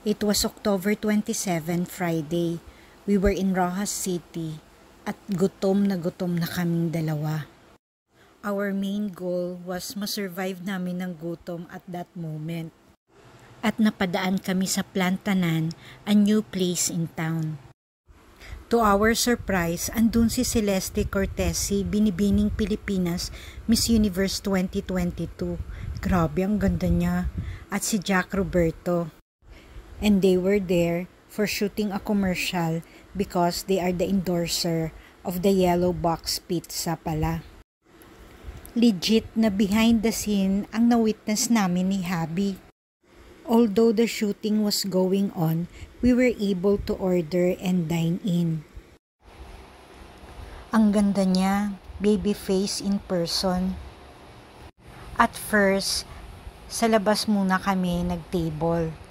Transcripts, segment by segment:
It was October 27, Friday. We were in Rojas City at gutom na kaming dalawa. Our main goal was ma-survive namin ng gutom at that moment. At napadaan kami sa Plantanan, a new place in town. To our surprise, andun si Celeste Cortesi, binibining Pilipinas, Miss Universe 2022. Grabe, ang ganda niya. At si Jack Roberto. And they were there for shooting a commercial because they are the endorser of the Yellow Box Pizza pala. Legit na behind the scene ang na-witness namin ni Habi. Although the shooting was going on, we were able to order and dine in. Ang ganda niya, baby face in person. At first, sa labas muna kami nag-table.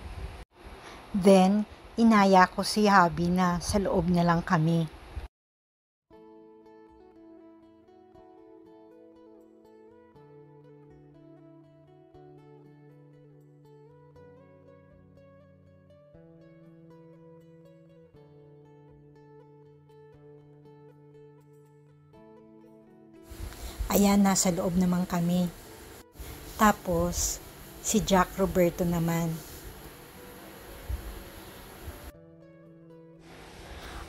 Then, inaya ko si Habi na sa loob na lang kami. Ayan, nasa loob naman kami. Tapos, si Jack Roberto naman.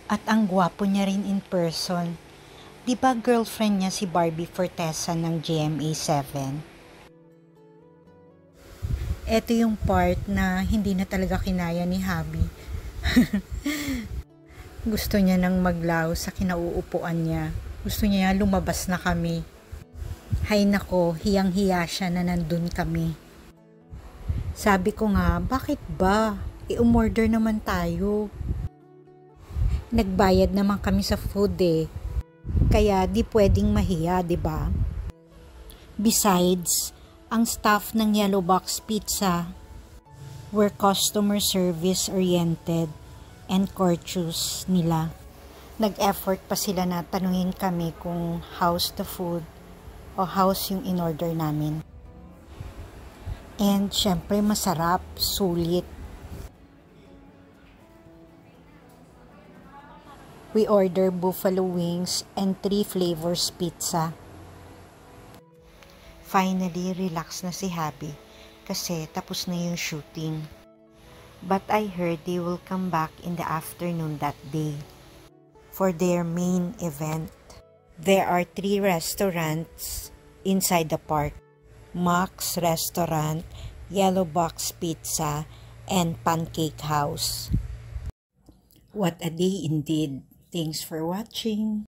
At ang gwapo niya rin in person. Di ba girlfriend niya si Barbie Fortesa ng GMA 7? Ito yung part na hindi na talaga kinaya ni Habi. Gusto niya nang maglaw sa kinauupuan niya. Gusto niya lumabas na kami. Hay nako, hiyang-hiya siya na nandun kami. Sabi ko nga, bakit ba? I-umorder naman tayo. Nagbayad naman kami sa food eh. Kaya di pwedeng mahiya, di ba? Besides, ang staff ng Yellow Box Pizza were customer service oriented and courteous nila. Nag-effort pa sila na tanungin kami kung how's the food o how's yung in-order namin. And syempre masarap, sulit. We order buffalo wings and 3 flavors pizza. Finally, relax na si Habi kasi tapos na yung shooting. But I heard they will come back in the afternoon that day for their main event. There are 3 restaurants inside the park. Max Restaurant, Yellow Box Pizza, and Pancake House. What a day indeed. Thanks for watching.